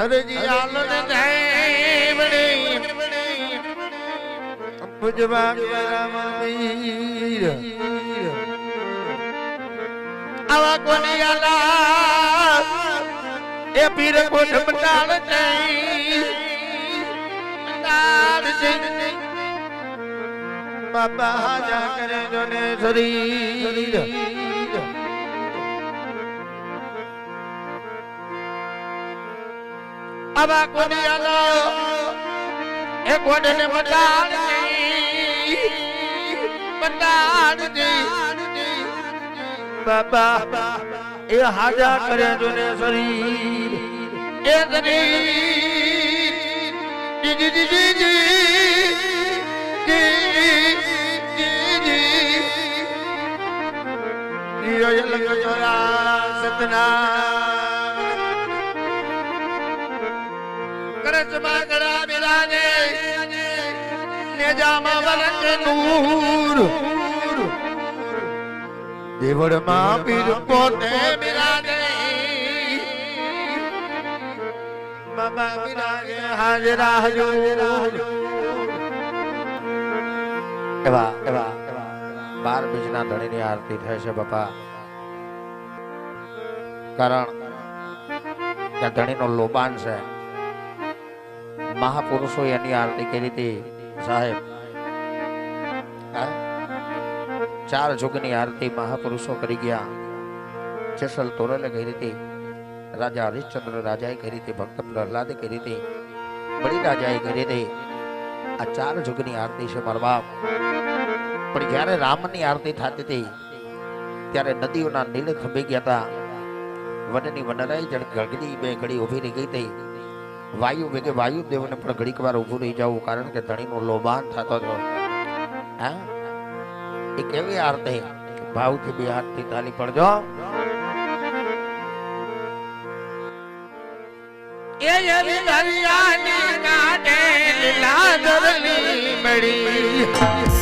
હરજી આલન દેવડી પૂજવા રામ વીર આવા કોની આલા એ પીર કોટ મંડાળ જઈ મંડાળ જઈ બાબા હાજા કરે જોને શરીર આવા કોની આલા એ કોટ ને મંડાળ બાબા એ હાજા કરે જોને શરીર એ કરજમાં ગળા બિરાજે નેજામાં વલક નૂર દેવળમાં પીર પોતે બિરાજે બાબા બિરાજે હાજરા હજૂર એવા 12 બીજના ધણીની આરતી થાય છે બાપા કારણ કે ધણીનો લોબાન છે મહાપુરુષો એની આરતી કરી હતી સાહેબ 4 યુગની આરતી મહાપુરુષો કરી ગયા જેસલ તોરલે કરી હતી રાજા હરિશ્ચંદ્ર રાજાએ કરી હતી ભક્ત પ્રહલાદે કરી હતી બળી રાજાએ કરી હતી આ 4 યુગની આરતી છે મારા બાપ પણ જ્યારે રામની આરતી થતી હતી ત્યારે નદીઓના નીળ થંભી ગયા હતા વનની વનરાઈ જણ ગગડી બે ઘડી ઊભી રહી ગઈ હતી વાયુ વેગે વાયુદેવને પણ ઘડીક વાર ઊભું રહી જવું કારણ કે ધણીનું લોબાન થતો હતો હા એ કેવી આરતી ભાવથી બે હાથથી તાલી પડજો એ યરી દરિયાની કાંઠે લીલા દરલી મળી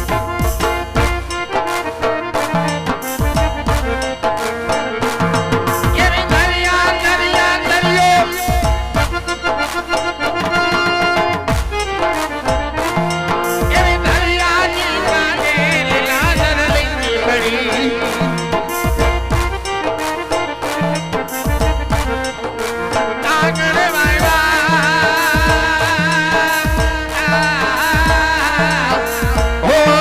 Oh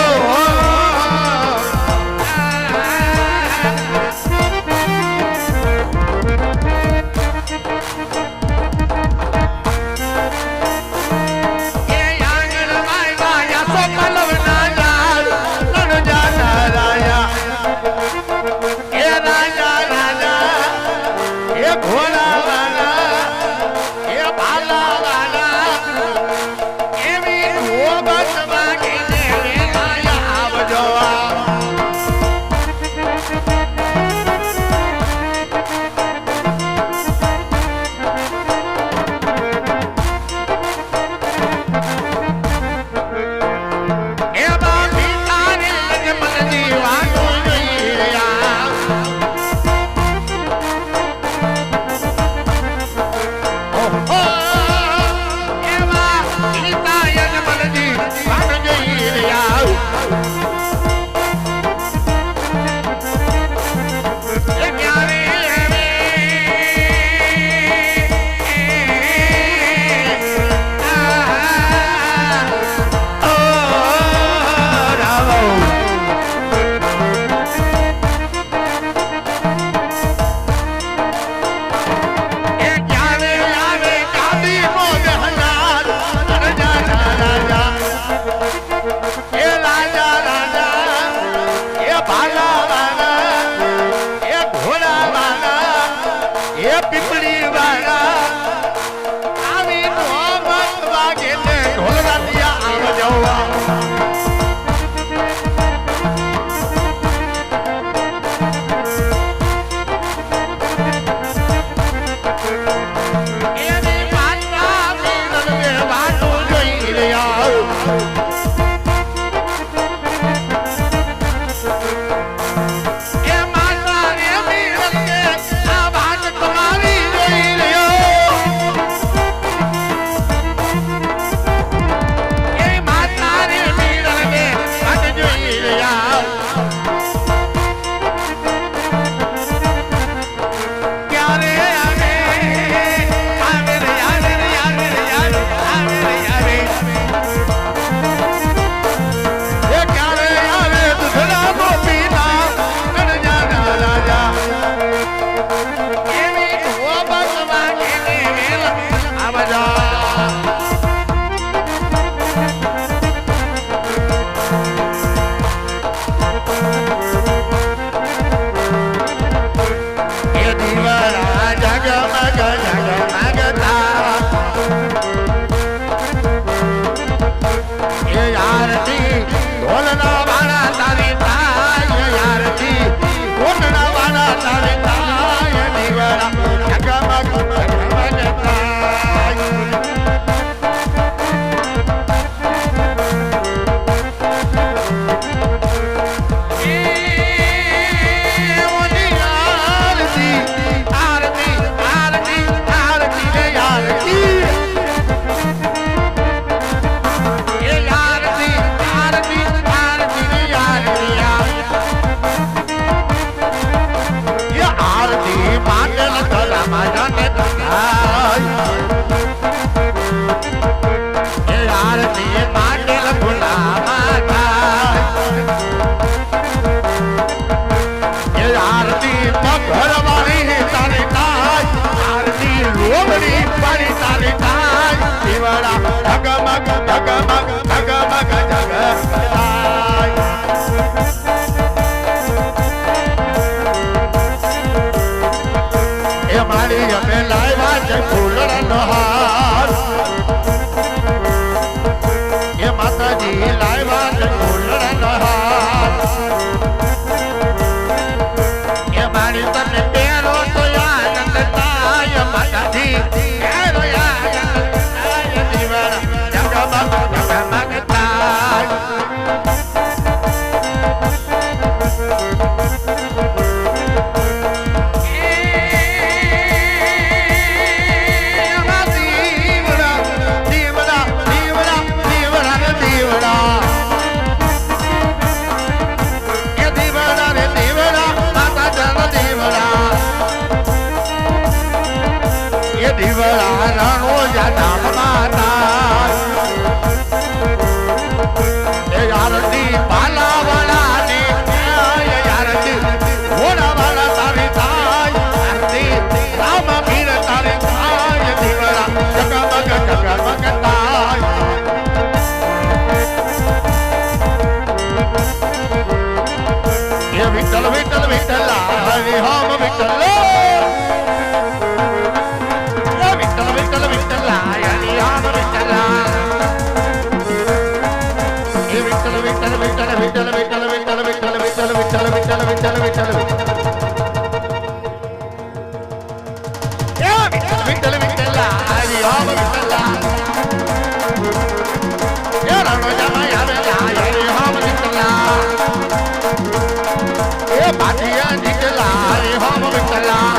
એ પાટિયા નીકળા રે હોમ વિઠલા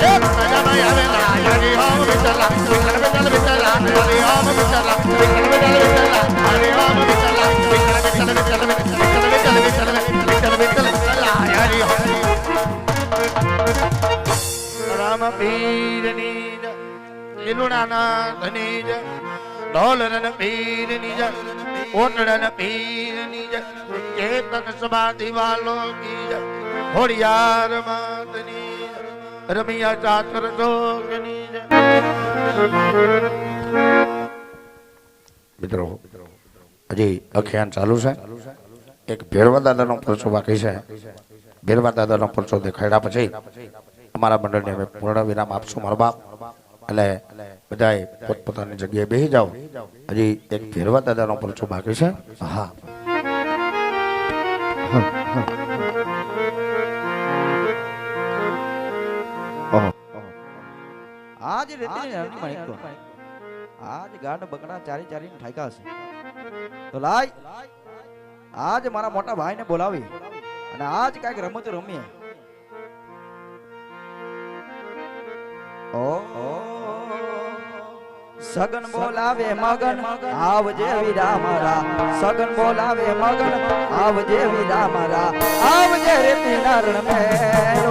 એ મજામાં આવેલા હરી હોમ વિઠલા વિઠલ વિઠલા હરી હોમ વિઠલા વિઠલ વિઠલા હરી હોમ વિઠલા વિઠલ વિઠલ વિઠલા હરી હોમ રામ પીરની જય લીલુડાના ધની જય ઢોલરન પીરની જય ઓટડન પીરની જય ચેતન સમાધિ વાલો કી જય હોડિયાર માતની જય રમિયા ચાતર જોગની જય મિત્રો હજી અખ્યાન ચાલુ છે એક ભેરવા દાદાનો પરચો બાકી છે ભેરવા દાદાનો પરચો દેખાડ્યા પછી અમારા મંડળને અમે પૂર્ણ વિરામ આપશું મારા બાપ એટલે બધાએ પોતપોતાની જગ્યાએ બેસી જાઓ હજી એક ભેરવા દાદાનો પરચો બાકી છે હા આજ આજ ગાઢ બકડા ચારી ચારી ઠાક્યા છે તો લાય આજ મારા મોટા ભાઈને બોલાવી અને આજ કાંઈક રમત રમીએ સગન બોલાવે મગન આવજે વીરા મારા સગન બોલાવે મગન આવજે વીરા મારા આવજે રે તીનારણ મે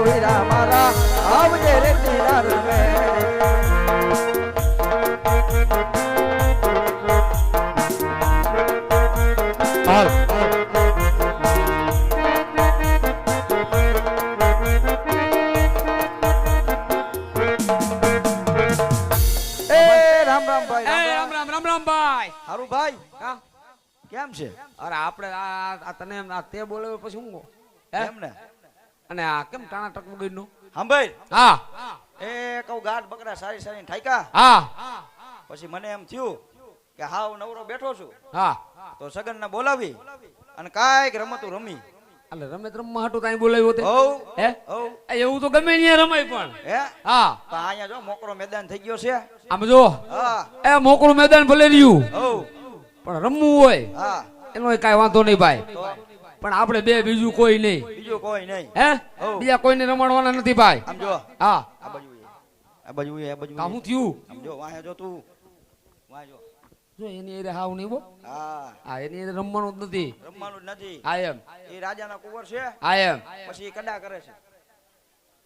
વીરા મારા આવજે રે તીનારણ મે હારું ભાઈ કેમ છે અરે આપણે આ તને તે બોલાવ્યો પછી હું એમ ને અને આ કેમ ટાણા ટક વગરનું સાંભળ હા એ કહું ગાઢ બકરા સારી સારી ઠાક્યા હા પછી મને એમ થયું કે હાવ નવરો બેઠો છું હા તો સગન ને બોલાવી અને કાંઈક રમતું રમી એટલે રમત રમવા હાટું કાંઈ બોલાવ્યો તે હોવ હે હોવ એવું તો ગમે ત્યાં રમાય પણ હે હા પણ અહીંયા જો મોકળો મેદાન થઈ ગયો છે આમ જો હા એ મોકળું મેદાન ભલે રહ્યું હોવ પણ રમવું હોય હા એનો કાંઈ વાંધો નહીં ભાઈ તો પણ આપણે બે બીજું કોઈ નહીં બીજું કોઈ નહીં હે હોવ. બીજા કોઈને રમાડવાના નથી ભાઈ આમ જો હા આ બાજુ આ બાજુ આ બાજુ કાહું થયું આમ જો વાહે જો તું વાહે જો જો એની એરે હાવ નહીં બો હા હા એની એરે રમવાનું જ નથી રમવાનું જ નથી આઈ એમ એ રાજાના કુંવર છે આઈ એમ પછી એ કડા કરે છે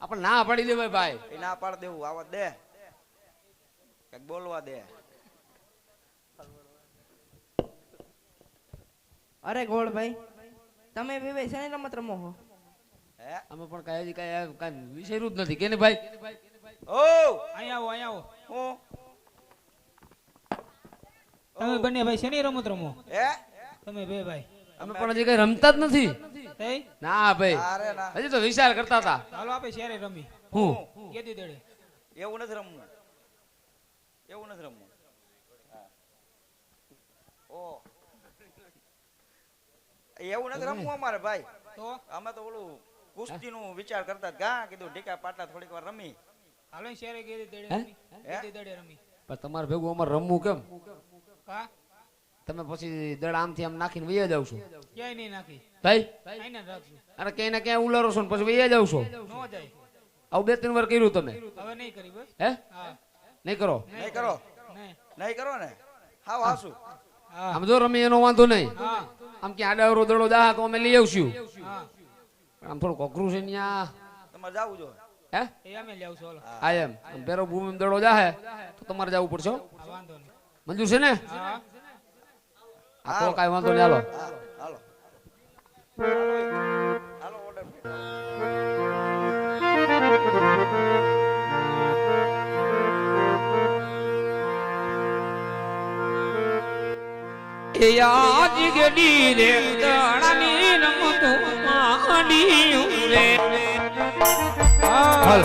આપણે ના પાડી દેવાય ભાઈ એ ના પાડ દેવું આવવા દે કઈક બોલવા દે અરે ગોળભાઈ તમે બે શેની રમત રમો છો હે અમે પણ કાંઈ વિચાર્યું જ નથી કે ને ભાઈ ઓ અહીંયા આવો હું તમે બંને ભાઈ શેની રમત રમો હે તમે બે ભાઈ અમે પણ હજી કઈ રમતા જ નથી થઈ ના ભાઈ અરે ના હજી તો વિચાર કરતા હતા ચાલો આપણે શેરે રમી હું કેદી દેડે એવું નથી રમવું એવું નથી રમવું હા. ઓ એવું નથી રમવું અમારે ભાઈ તો અમે તો ઓલું કુસ્તીનું વિચાર કરતા ગા કીધું ઢીકા પાટા થોડીક વાર રમી હાલો શેરે કેદી દેડે હે? રમી કેદી દેડે રમી પણ તમારે ભેગું અમારે રમવું કેમ કા તમે પછી દડ આમથી આમ નાખીને વૈયા જાવ છો ક્યાંય નહીં નાખી ભાઈ આઈને જ રાખશું અને ક્યાંય ને ક્યાંય ઉલારો છો ને પછી વૈયા જાવ છો નો જાય આવું 2-3 વાર કર્યું તમે હવે નહીં કરી બસ હે હા નહીં કરો નહીં કરો નહીં નહીં કરો ને હાવ હાસુ હા આમ જો રમી એનો વાંધો નહીં હા આમ ક્યાં આડાવરો દડો દાહ તો અમે લઈ આવશું હા પણ આમ થોડું કોકરું છે ત્યાં તમારે જાવું જો હે એ અમે લઈ આવશું હાલો હા એમ આમ પેરો ભૂમિ દડો જાહે તો તમારે જવું પડશે હો. હા વાંધો નહીં મંજૂર છે ને હા આ તો કાંઈ વાંધો નહીં હાલો હા હાલો હાલો ઓર્ડર એ આજ ગડી રે દડાની રમતો માંડીયું રે હાલ